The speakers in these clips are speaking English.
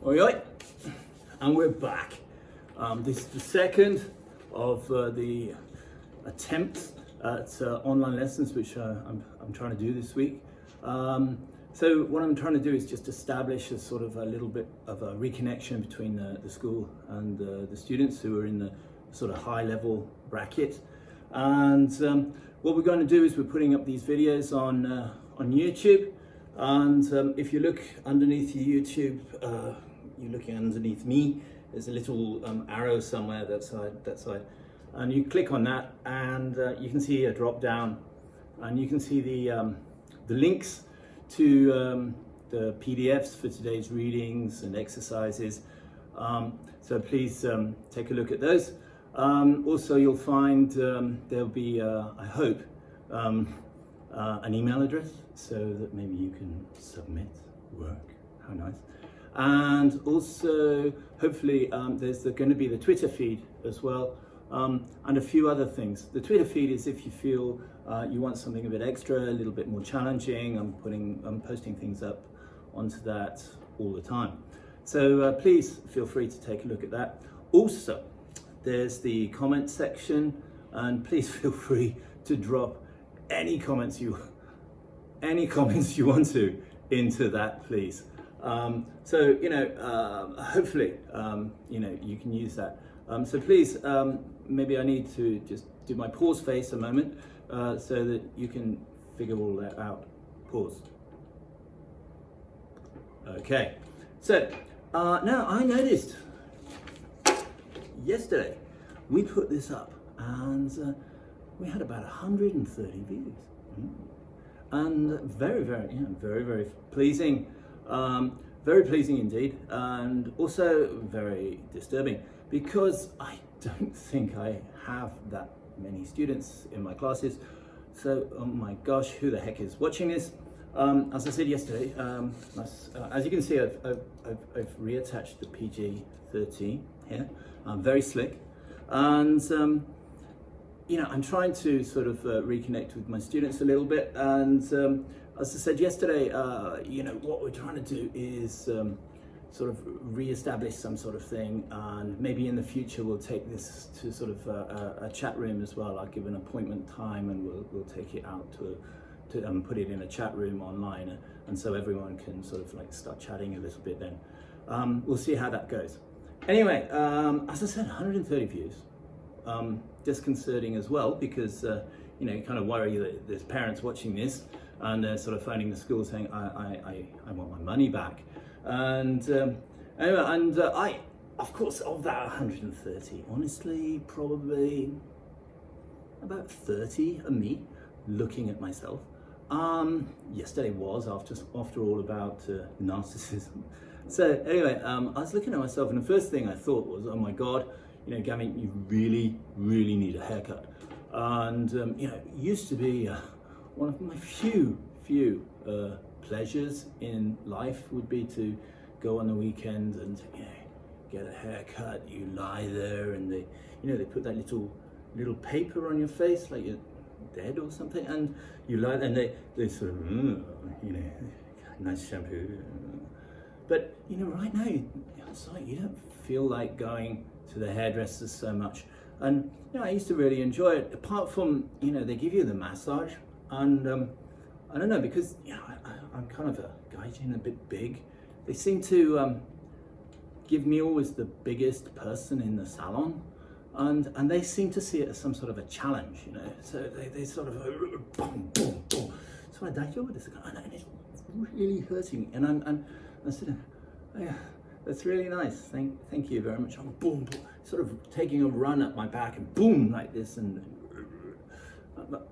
Oi, oi. And we're back. This is the second of the attempts at online lessons, which I'm trying to do this week. So what I'm trying to do is just establish a sort of a little bit of a reconnection between the school and the students who are in the sort of high level bracket. And what we're going to do is we're putting up these videos on YouTube. And if you look underneath your YouTube, you're looking underneath me, there's a little arrow somewhere that side, and you click on that, and you can see a drop down, and you can see the links to the PDFs for today's readings and exercises. So please take a look at those. Also, you'll find there'll be, I hope, an email address so that maybe you can submit work. How nice. And also, hopefully, there's going to be the Twitter feed as well, and a few other things. The Twitter feed is if you feel you want something a bit extra, a little bit more challenging. I'm posting things up onto that all the time. So please feel free to take a look at that. Also, there's the comment section, and please feel free to drop any comments you want to into that, please. So hopefully you can use that. So please, maybe I need to just do my pause face a moment so that you can figure all that out. Pause. Okay. So now I noticed yesterday we put this up and we had about 130 views. And very pleasing. Very pleasing indeed, and also very disturbing, because I don't think I have that many students in my classes. So, oh my gosh, who the heck is watching this? As I said yesterday, as you can see, I've reattached the PG-13 here. Very slick, and I'm trying to sort of reconnect with my students a little bit. And as I said yesterday, what we're trying to do is sort of re-establish some sort of thing, and maybe in the future we'll take this to sort of a chat room as well. I'll give an appointment time, and we'll take it out to put it in a chat room online, and so everyone can sort of like start chatting a little bit then. We'll see how that goes. Anyway, as I said, 130 views. Disconcerting as well, because you kind of worry that there's parents watching this and they're sort of phoning the school saying I want my money back. And I, of course, of that 130, honestly, probably about 30 are me looking at myself. Yesterday was after all about narcissism. So anyway, I was looking at myself, and the first thing I thought was, oh my God, Gavin, you really need a haircut. And it used to be one of my few pleasures in life would be to go on the weekend and get a haircut. You lie there, and they put that little paper on your face like you're dead or something, and you lie there, and they sort of nice shampoo. But right now it's like you don't feel like going to the hairdressers so much. And I used to really enjoy it, apart from they give you the massage, and I don't know, because I'm kind of a gaijin, a bit big. They seem to give me always the biggest person in the salon, and they seem to see it as some sort of a challenge, so they sort of boom boom boom. So I died over this, and it's really hurting, and I said, oh, yeah, that's really nice. Thank you very much. I'm boom, boom, sort of taking a run at my back, and boom like this, and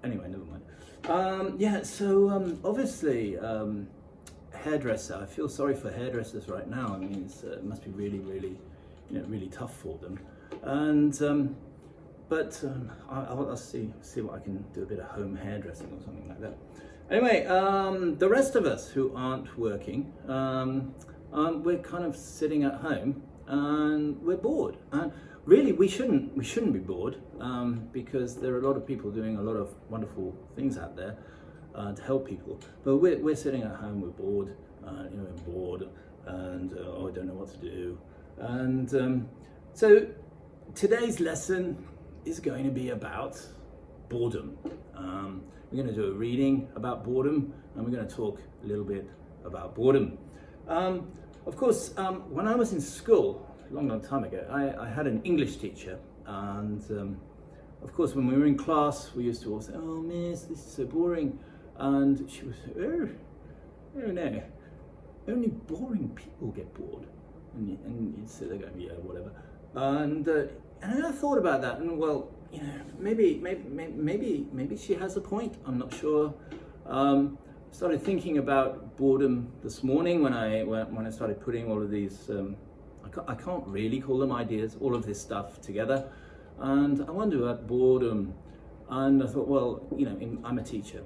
anyway, never mind. So obviously, hairdresser. I feel sorry for hairdressers right now. I mean, it must be really tough for them. And I'll see what I can do, a bit of home hairdressing or something like that. Anyway, the rest of us who aren't working. We're kind of sitting at home and we're bored. And really, we shouldn't be bored, because there are a lot of people doing a lot of wonderful things out there to help people. But we're sitting at home, we're bored, we're bored. and oh, I don't know what to do. And so today's lesson is going to be about boredom. We're going to do a reading about boredom, and we're going to talk a little bit about boredom. Of course, when I was in school, a long time ago, I had an English teacher, and of course, when we were in class, we used to all say, "Oh, miss, this is so boring," and she would say, "Oh, no, only boring people get bored," and you'd sit there going, "Yeah, whatever," and I thought about that, and well, you know, maybe she has a point. I'm not sure. Started thinking about boredom this morning when I started putting all of these. I can't really call them ideas. All of this stuff together, and I wonder about boredom. And I thought, well, you know, I'm a teacher,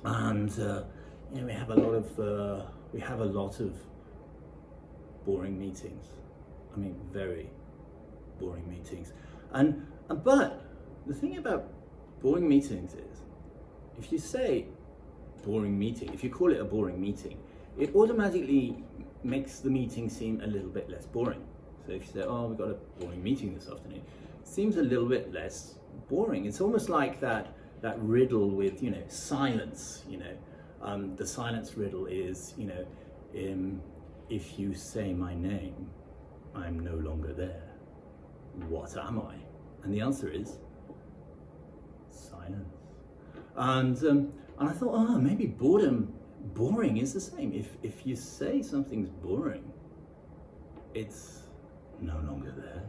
and you know, we have a lot of boring meetings. I mean, very boring meetings. But the thing about boring meetings is, if you say boring meeting, if you call it a boring meeting, it automatically makes the meeting seem a little bit less boring. So if you say, "Oh, we've got a boring meeting this afternoon," it seems a little bit less boring. It's almost like that riddle with, you know, silence. You know, the silence riddle is, you know, if you say my name, I'm no longer there. What am I? And the answer is silence. And I thought, oh, maybe boring is the same. If you say something's boring, it's no longer there.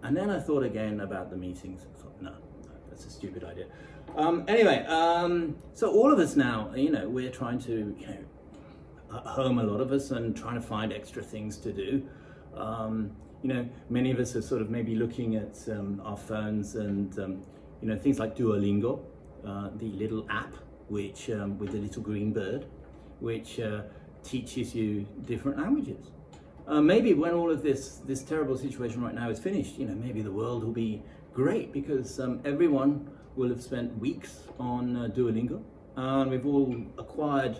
And then I thought again about the meetings. I thought, no, that's a stupid idea. Anyway, so all of us now, you know, we're trying to, you know, at home, a lot of us, and trying to find extra things to do. You know, many of us are sort of maybe looking at our phones and, you know, things like Duolingo, the little app which with the little green bird, which teaches you different languages. Maybe when all of this terrible situation right now is finished, you know, maybe the world will be great because everyone will have spent weeks on Duolingo, and we've all acquired,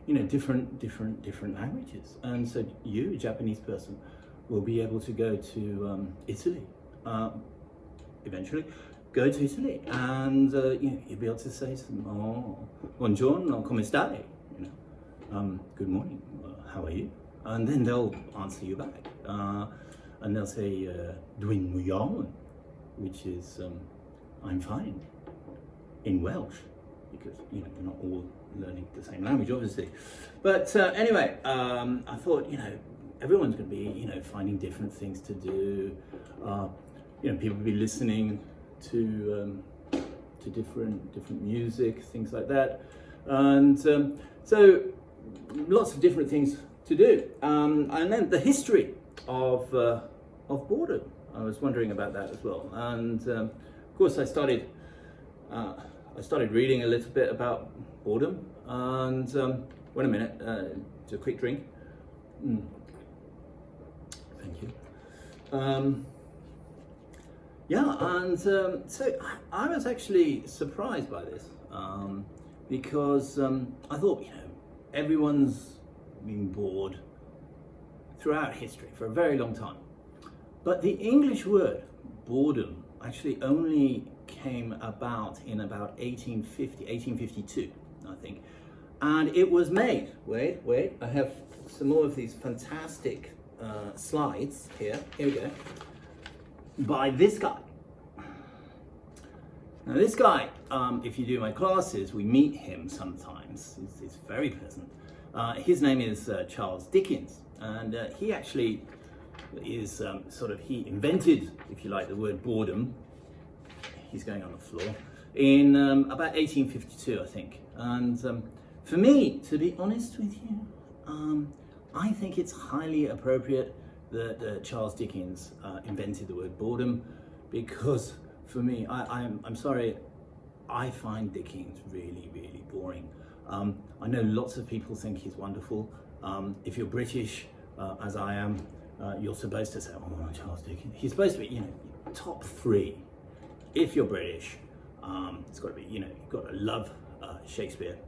you know, different languages. And so you, a Japanese person, will be able to go to Italy eventually. Go to Italy, and you know, you'll be able to say some, "Oh, buongiorno, come stai?" You know, good morning, how are you? And then they'll answer you back, and they'll say "Dwi'n iawn," which is "I'm fine," in Welsh, because you know they're not all learning the same language, obviously. But anyway, I thought, you know, everyone's going to be, you know, finding different things to do. You know, people will be listening to different music, things like that, and so lots of different things to do. And then the history of boredom, I was wondering about that as well. And of course, I started reading a little bit about boredom. And wait a minute, do a quick drink. Thank you. Yeah, and so I was actually surprised by this because I thought, you know, everyone's been bored throughout history for a very long time. But the English word boredom actually only came about in about 1852, I think. And it was made, wait, I have some more of these fantastic slides here we go, by this guy. Now this guy, if you do my classes, we meet him sometimes. It's very pleasant. His name is Charles Dickens, and he actually is he invented, if you like, the word boredom. He's going on the floor in about 1852, I think. And for me, to be honest with you, I think it's highly appropriate that Charles Dickens invented the word boredom, because for me, I'm sorry, I find Dickens really, really boring. I know lots of people think he's wonderful. If you're British, as I am, you're supposed to say, "Oh, Charles Dickens." He's supposed to be, you know, top 3. If you're British, it's got to be, you know, you've got to love Shakespeare.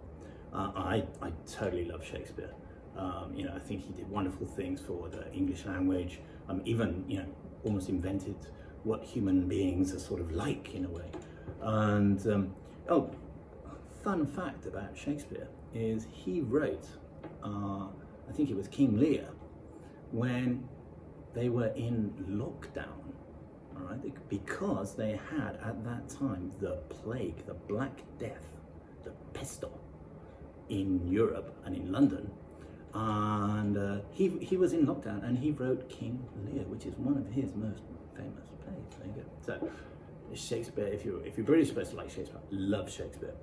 I totally love Shakespeare. I think he did wonderful things for the English language. Even almost invented what human beings are sort of like in a way. And fun fact about Shakespeare is he wrote, I think it was King Lear, when they were in lockdown, all right, because they had at that time the plague, the Black Death, the pesto in Europe and in London. And he was in lockdown and he wrote King Lear, which is one of his most famous plays. There you go. So Shakespeare, if you're British, you're supposed to like Shakespeare. Love Shakespeare.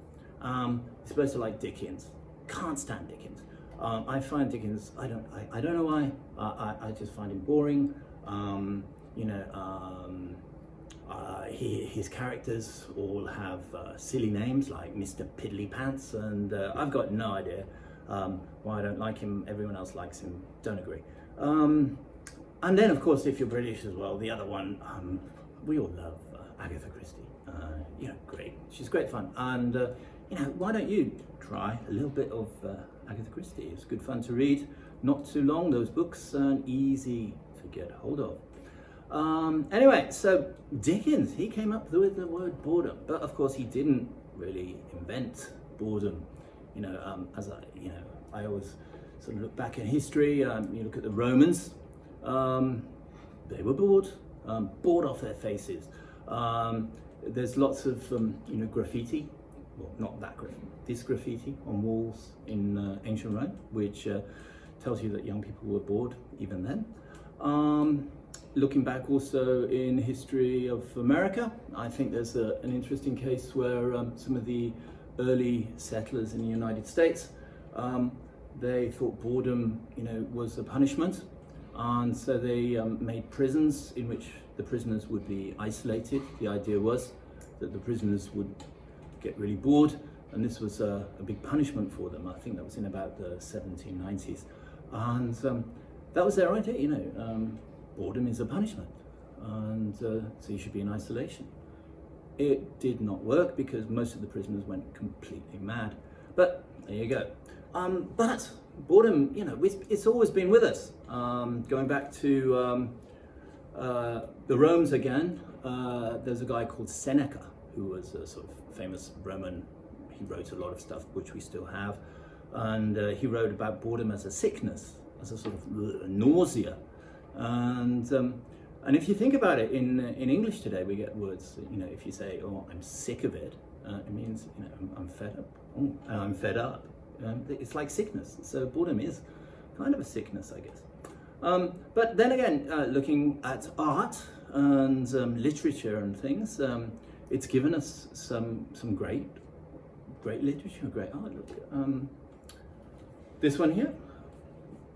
You're supposed to like Dickens. Can't stand Dickens. I find Dickens, I don't know why. I just find him boring. His characters all have silly names like Mr. Piddlypants, and I've got no idea why I don't like him. Everyone else likes him. Don't agree. And then, of course, if you're British as well, the other one, we all love Agatha Christie. Great. She's great fun. And, why don't you try a little bit of Agatha Christie? It's good fun to read. Not too long, those books, and easy to get hold of. Anyway, so Dickens, he came up with the word boredom. But, of course, he didn't really invent boredom. I always sort of look back in history. You look at the Romans. They were bored, bored off their faces. There's lots of graffiti, well, not that graffiti, this graffiti on walls in ancient Rome, which tells you that young people were bored even then. Looking back also in history of America, I think there's an interesting case where some of the early settlers in the United States, they thought boredom, was a punishment. And so they made prisons in which the prisoners would be isolated. The idea was that the prisoners would get really bored, and this was a big punishment for them. I think that was in about the 1790s. And that was their idea, boredom is a punishment, and so you should be in isolation. It did not work because most of the prisoners went completely mad. But there you go. But boredom, it's always been with us. Going back to the Romans again, there's a guy called Seneca, who was a sort of famous Roman. He wrote a lot of stuff which we still have, and he wrote about boredom as a sickness, as a sort of nausea. And if you think about it, in English today, we get words. If you say, "Oh, I'm sick of it," it means I'm fed up. Oh, I'm fed up. It's like sickness. So boredom is kind of a sickness, I guess. But then again, looking at art and literature and things, it's given us some great literature, great art. Look, this one here,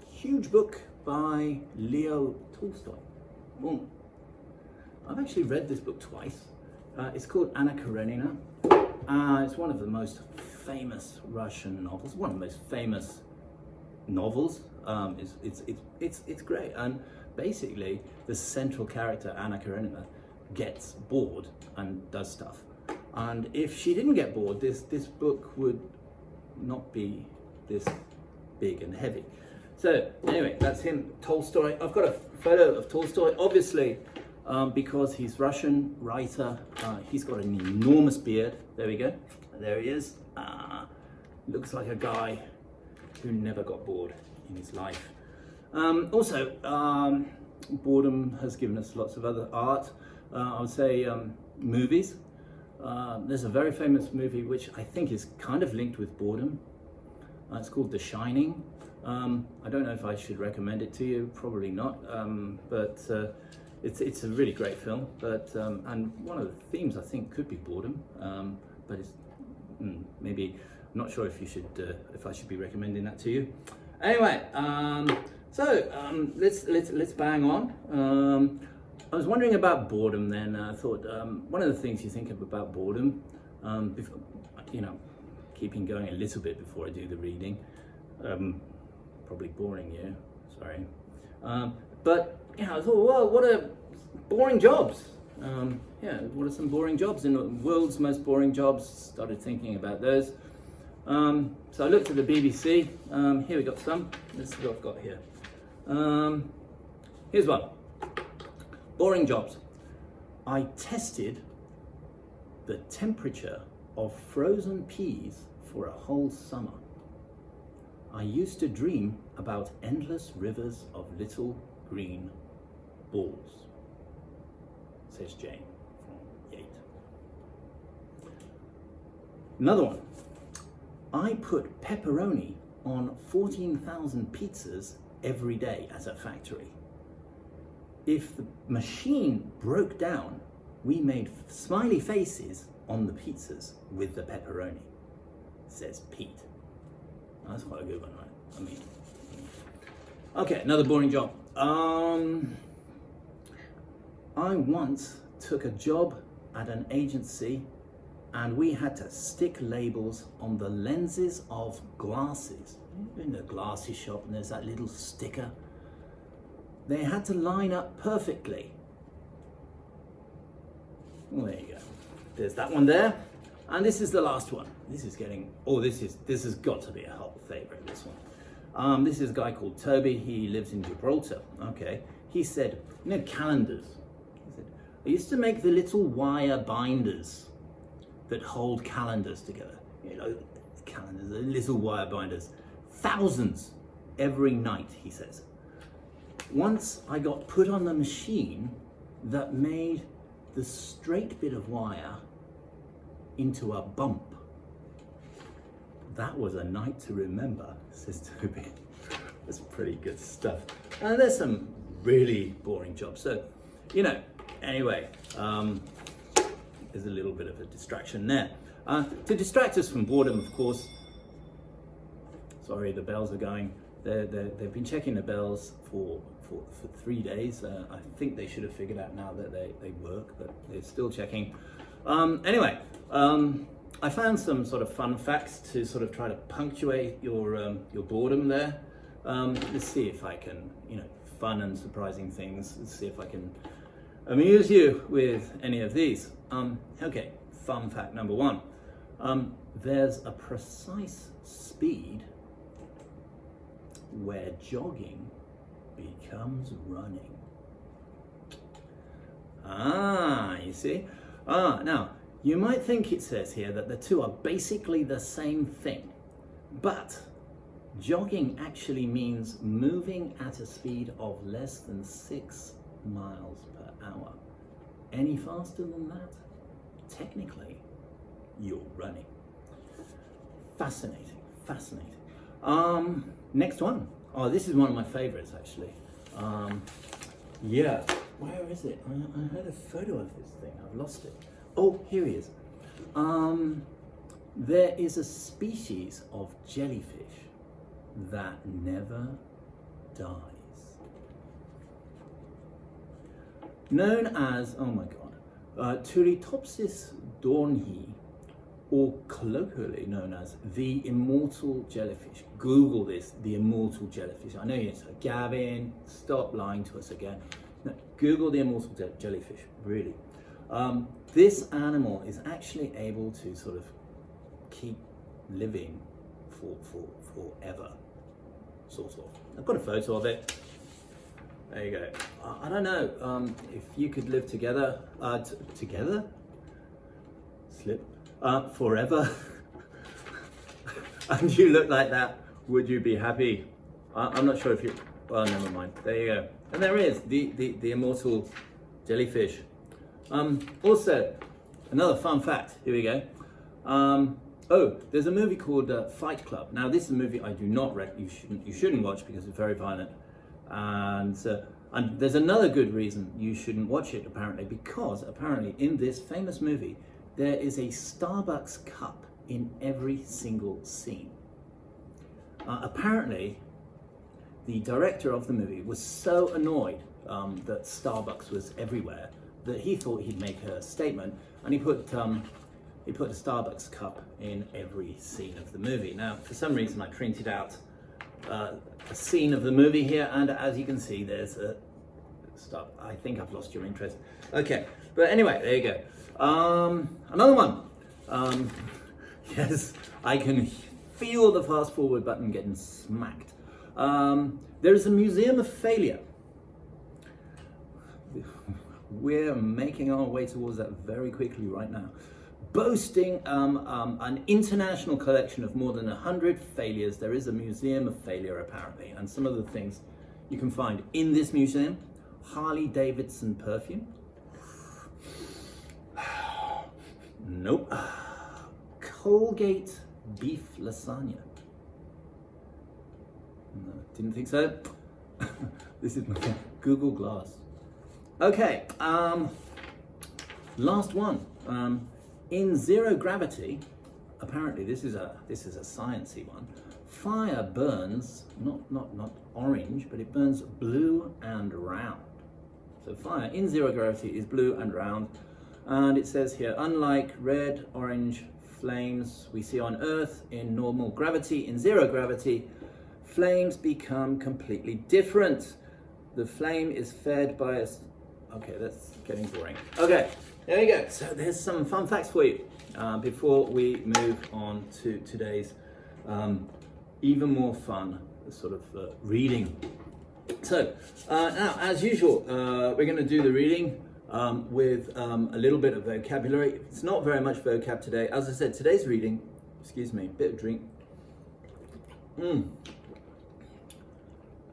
huge book by Leo Tolstoy. Boom. I've actually read this book twice. It's called Anna Karenina. It's one of the most famous Russian novels. One of the most famous novels. It's great. And basically, the central character Anna Karenina gets bored and does stuff. And if she didn't get bored, this book would not be this big and heavy. So anyway, that's him, Tolstoy. I've got a photo of Tolstoy, obviously, because he's Russian writer. He's got an enormous beard. There we go. There he is. Looks like a guy who never got bored in his life. Also, boredom has given us lots of other art. I would say movies. There's a very famous movie which I think is kind of linked with boredom. It's called The Shining. I don't know if I should recommend it to you, probably not, but it's a really great film. But and one of the themes I think could be boredom, but it's maybe I'm not sure if you should if I should be recommending that to you. Anyway, let's bang on. I was wondering about boredom. Then I thought one of the things you think of about boredom, before, keeping going a little bit before I do the reading. Probably boring you, sorry. But I thought, well, what are boring jobs? What are some boring jobs in the world's most boring jobs? Started thinking about those. So I looked at the BBC. Here we got some. This is what I've got here. Here's one. Boring jobs. I tested the temperature of frozen peas for a whole summer. I used to dream about endless rivers of little green balls, says Jane from Yate. Another one. I put pepperoni on 14,000 pizzas every day at a factory. If the machine broke down, we made smiley faces on the pizzas with the pepperoni, says Pete. That's quite a good one, right? I mean, okay, another boring job. I once took a job at an agency and we had to stick labels on the lenses of glasses. In the glasses shop and there's that little sticker. They had to line up perfectly. Well, there you go. There's that one there. And this is the last one. This is getting, this has got to be a whole favorite, this one. This is a guy called Toby. He lives in Gibraltar. Okay. He said, calendars. He said, I used to make the little wire binders that hold calendars together. Calendars, the little wire binders. Thousands every night, he says. Once I got put on the machine that made the straight bit of wire into a bump. That was a night to remember, says Toby. That's pretty good stuff. And there's some really boring jobs. So, anyway, there's a little bit of a distraction there. To distract us from boredom, of course, sorry, the bells are going. They've been checking the bells for 3 days. I think they should have figured out now that they work, but they're still checking. Anyway, I found some sort of fun facts to sort of try to punctuate your boredom there. Let's see if I can, fun and surprising things. Let's see if I can amuse you with any of these. Okay, fun fact number one. There's a precise speed where jogging becomes running. You see? Now, you might think it says here that the two are basically the same thing, but jogging actually means moving at a speed of less than 6 miles per hour. Any faster than that, technically, you're running. Fascinating, fascinating. Next one. Oh, this is one of my favorites, actually. Yeah, where is it? I had a photo of this thing. I've lost it. Oh, here he is. There is a species of jellyfish that never dies. Known as, oh my God, Turritopsis doornii, or colloquially known as the immortal jellyfish. Google this, the immortal jellyfish. I know you're saying, Gavin, stop lying to us again. No, Google the immortal jellyfish, really. This animal is actually able to sort of keep living forever, sort of. I've got a photo of it. There you go. I don't know if you could live together, together? Slip. Forever, and you look like that, would you be happy? I'm not sure if you, well, never mind. There you go. And there is the immortal jellyfish. Also, another fun fact, here we go. Oh, there's a movie called Fight Club. Now, this is a movie I do not you shouldn't watch because it's very violent. And there's another good reason you shouldn't watch it, apparently, because apparently in this famous movie, there is a Starbucks cup in every single scene. Apparently, the director of the movie was so annoyed that Starbucks was everywhere that he thought he'd make a statement, and he put a Starbucks cup in every scene of the movie. Now, for some reason, I printed out a scene of the movie here, and as you can see, there's a stop. I think I've lost your interest. Okay, but anyway, there you go. Another one. Yes, I can feel the fast forward button getting smacked. There is a museum of failure. We're making our way towards that very quickly right now. Boasting an international collection of more than 100 failures. There is a museum of failure apparently, and some of the things you can find in this museum: Harley Davidson perfume. Nope. Colgate beef lasagna. No, didn't think so. This is my Google Glass. Okay, last one. In zero gravity, apparently this is a sciencey one. Fire burns not orange, but it burns blue and round. So fire in zero gravity is blue and round, and it says here, unlike red, orange flames we see on Earth in normal gravity, in zero gravity, flames become completely different. The flame is fed by a... Okay, that's getting boring. Okay, there you go. So there's some fun facts for you before we move on to today's even more fun sort of reading. So now, as usual, we're going to do the reading with a little bit of vocabulary. It's not very much vocab today. As I said, today's reading, excuse me, bit of drink.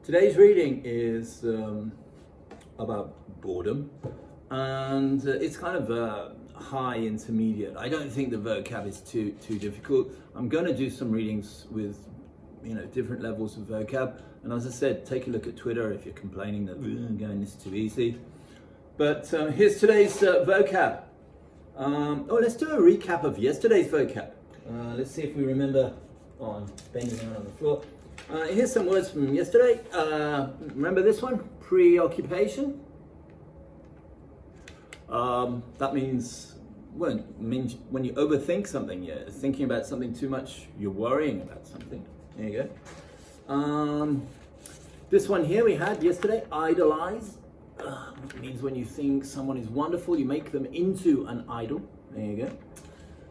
Today's reading is about boredom, and it's kind of high intermediate. I don't think the vocab is too difficult. I'm going to do some readings with different levels of vocab, and as I said, take a look at Twitter if you're complaining that going this is too easy. But here's today's vocab. Let's do a recap of yesterday's vocab. Let's see if we remember. I'm bending down on the floor. Here's some words from yesterday. Remember this one? Preoccupation. That means when you overthink something, you're thinking about something too much, you're worrying about something. There you go. This one here we had yesterday, idolize. Means when you think someone is wonderful, you make them into an idol. There you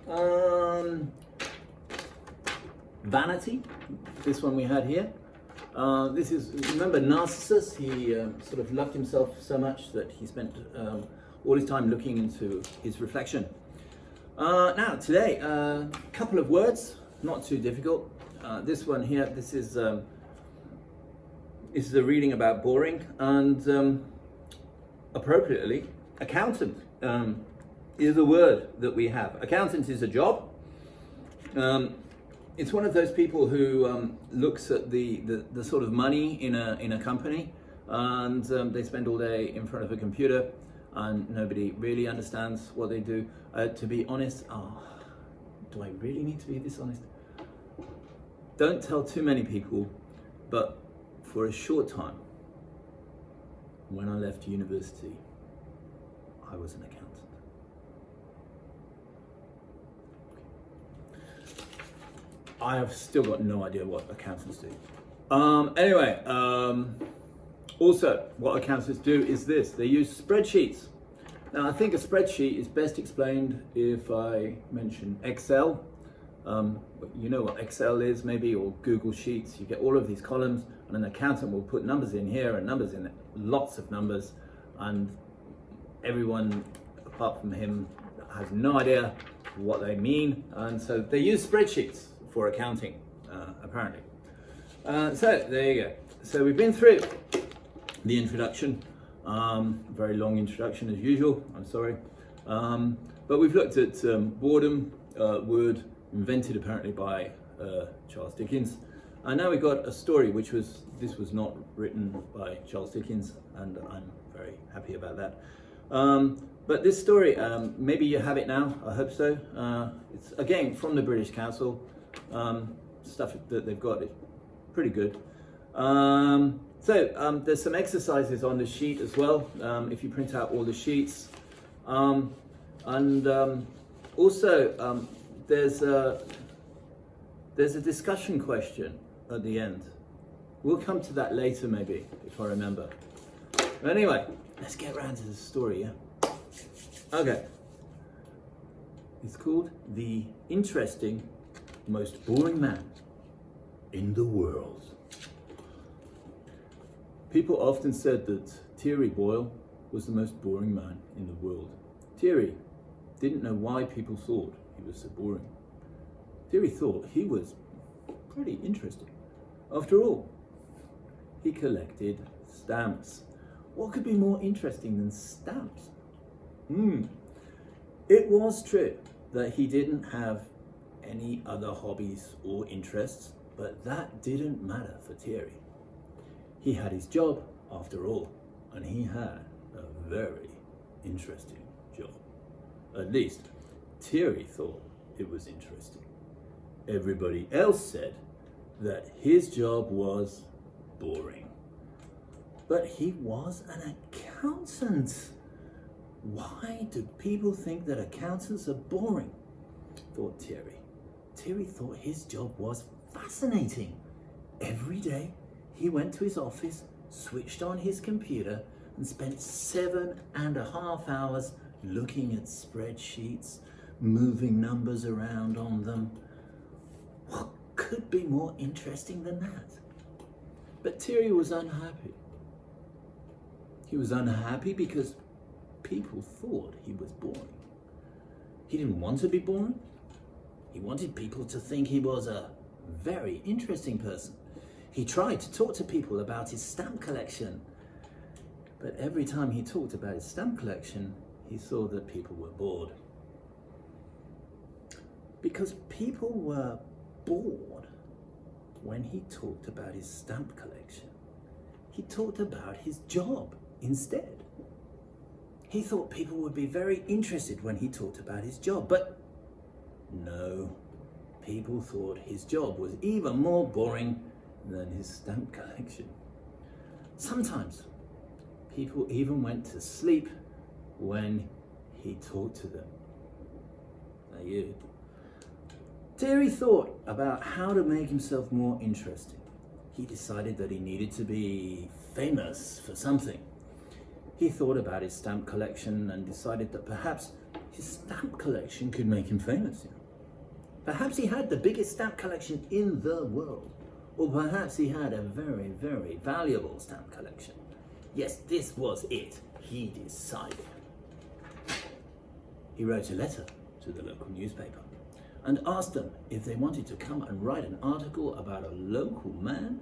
go. Vanity. This one we had here. This is, remember Narcissus? He sort of loved himself so much that he spent all his time looking into his reflection. Now today, a couple of words, not too difficult. This one here, this is a reading about boring, and appropriately, accountant is a word that we have. Accountant is a job. It's one of those people who looks at the sort of money in a company, and they spend all day in front of a computer, and nobody really understands what they do. To be honest, do I really need to be this honest? Don't tell too many people, but for a short time, when I left university, I was an accountant. I have still got no idea what accountants do. Anyway, also what accountants do is this: they use spreadsheets. Now I think a spreadsheet is best explained if I mention Excel. You know what Excel is maybe, or Google Sheets. You get all of these columns, and an accountant will put numbers in here and numbers in there, lots of numbers, and everyone apart from him has no idea what they mean, and so they use spreadsheets for accounting, apparently. So there you go. So we've been through the introduction, very long introduction as usual, I'm sorry. But we've looked at boredom, word invented apparently by Charles Dickens. And now we've got a story this was not written by Charles Dickens, and I'm very happy about that. But this story, maybe you have it now, I hope so. It's again from the British Council. Stuff that they've got is pretty good. So there's some exercises on the sheet as well, if you print out all the sheets. Also there's a discussion question at the end. We'll come to that later maybe, if I remember. But anyway, let's get around to the story, yeah? Okay. It's called The Interesting Most Boring Man. in the world. People often said that Thierry Boyle was the most boring man in the world. Thierry didn't know why people thought he was so boring. Thierry thought he was pretty interesting. After all, he collected stamps. What could be more interesting than stamps? It was true that he didn't have any other hobbies or interests, but that didn't matter for Thierry. He had his job, after all, and he had a very interesting job. At least, Thierry thought it was interesting. Everybody else said that his job was boring. But he was an accountant. Why do people think that accountants are boring? Thought Thierry. Thierry thought his job was fascinating. Every day he went to his office, switched on his computer, and spent 7.5 hours looking at spreadsheets, moving numbers around on them. What could be more interesting than that? But Thierry was unhappy. He was unhappy because people thought he was boring. He didn't want to be boring. He wanted people to think he was a very interesting person. He tried to talk to people about his stamp collection. But every time he talked about his stamp collection, he saw that people were bored. Because people were bored when he talked about his stamp collection. He talked about his job instead. He thought people would be very interested when he talked about his job, but no, people thought his job was even more boring than his stamp collection. Sometimes people even went to sleep when he talked to them. Now you. Thierry thought about how to make himself more interesting. He decided that he needed to be famous for something. He thought about his stamp collection and decided that perhaps his stamp collection could make him famous. Perhaps he had the biggest stamp collection in the world. Or perhaps he had a very, very valuable stamp collection. Yes, this was it. He decided. He wrote a letter to the local newspaper and asked them if they wanted to come and write an article about a local man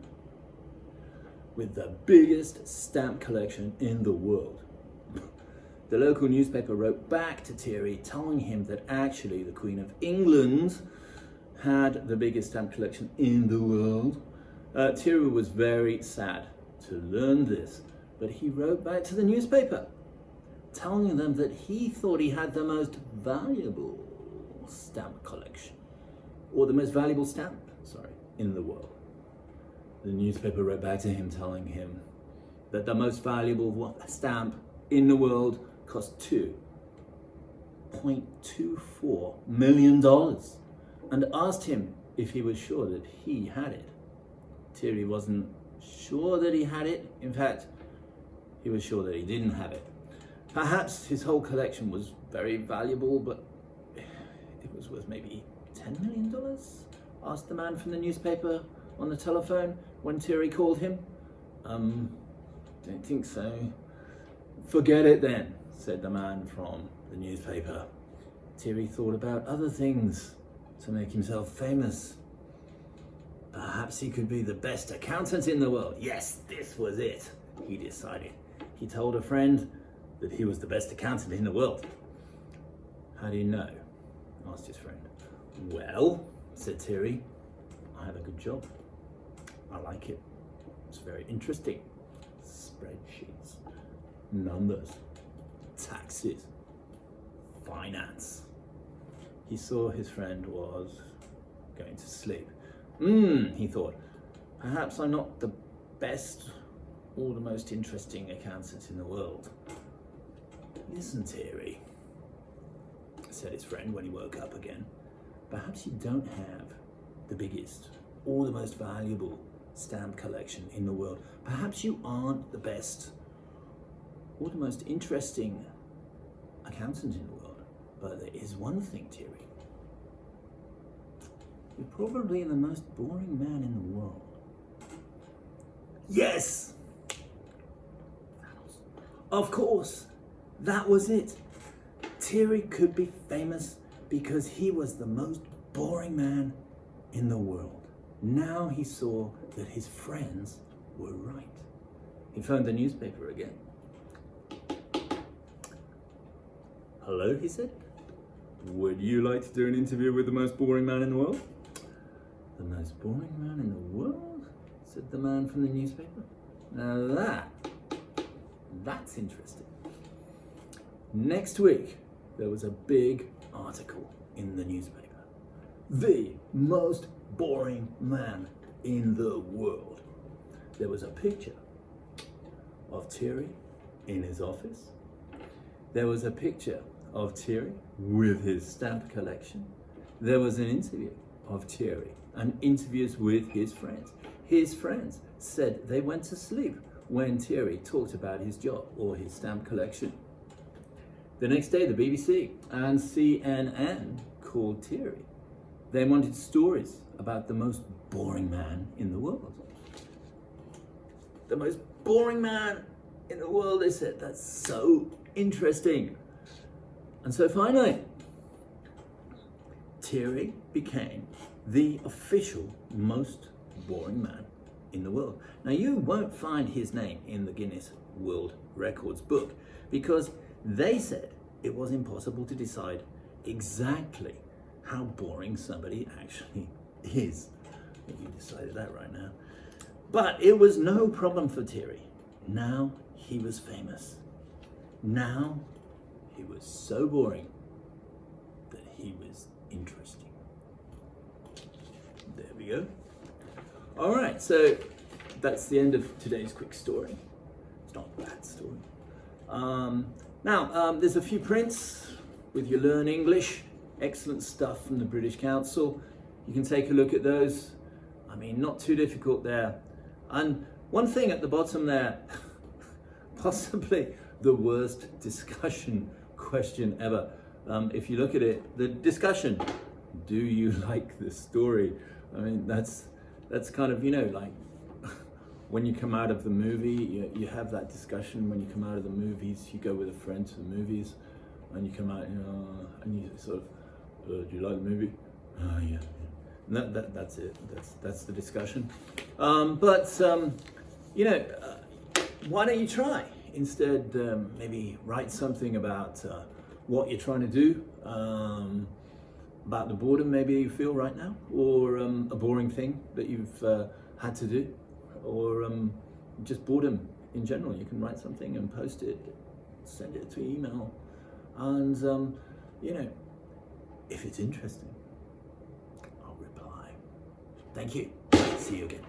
with the biggest stamp collection in the world. The local newspaper wrote back to Thierry telling him that actually the Queen of England had the biggest stamp collection in the world. Thierry was very sad to learn this, but he wrote back to the newspaper telling them that he thought he had the most valuable stamp collection, or the most valuable stamp, in the world. The newspaper wrote back to him telling him that the most valuable stamp in the world cost $2.24 million and asked him if he was sure that he had it. Thierry wasn't sure that he had it. In fact, he was sure that he didn't have it. Perhaps his whole collection was very valuable, but it was worth maybe $10 million? Asked the man from the newspaper on the telephone when Thierry called him. Don't think so. Forget it then, said the man from the newspaper. Thierry thought about other things to make himself famous. Perhaps he could be the best accountant in the world. Yes, this was it, he decided. He told a friend that he was the best accountant in the world. How do you know? Asked his friend. Well, said Thierry, I have a good job. I like it. It's very interesting. Spreadsheets, numbers, taxes, finance. He saw his friend was going to sleep. He thought, perhaps I'm not the best or the most interesting accountant in the world. Listen, Thierry, said his friend when he woke up again. Perhaps you don't have the biggest or the most valuable stamp collection in the world. Perhaps you aren't the best or the most interesting accountant in the world. But there is one thing, Thierry. You're probably the most boring man in the world. Yes! Of course, that was it. Thierry could be famous because he was the most boring man in the world. Now he saw that his friends were right. He phoned the newspaper again. Hello, he said. Would you like to do an interview with the most boring man in the world? The most boring man in the world? Said the man from the newspaper. Now that's interesting. Next week, there was a big article in the newspaper. The most boring man in the world. There was a picture of Thierry in his office. There was a picture of Thierry with his stamp collection. There was an interview of Thierry and interviews with his friends. His friends said they went to sleep when Thierry talked about his job or his stamp collection. The next day, the BBC and CNN called Thierry. They wanted stories about the most boring man in the world. The most boring man in the world, they said. That's so interesting. And so finally, Thierry became the official most boring man in the world. Now, you won't find his name in the Guinness World Records book because they said it was impossible to decide exactly how boring somebody actually is. I think you decided that right now. But it was no problem for Thierry. Now he was famous. Now he was so boring that he was interesting. There we go. All right, so that's the end of today's quick story. It's not a bad story. Now, there's a few prints with your Learn English. Excellent stuff from the British Council. You can take a look at those. I mean, not too difficult there. And one thing at the bottom there, possibly the worst discussion question ever. If you look at it, the discussion, do you like the story? I mean, that's kind of, like when you come out of the movie, you have that discussion when you come out of the movies. You go with a friend to the movies and you come out, and you sort of, do you like the movie? Yeah. And that's it. That's the discussion. But why don't you try? Instead, maybe write something about what you're trying to do, about the boredom maybe you feel right now, or a boring thing that you've had to do, or just boredom in general. You can write something and post it, send it to email, and if it's interesting, I'll reply. Thank you. See you again.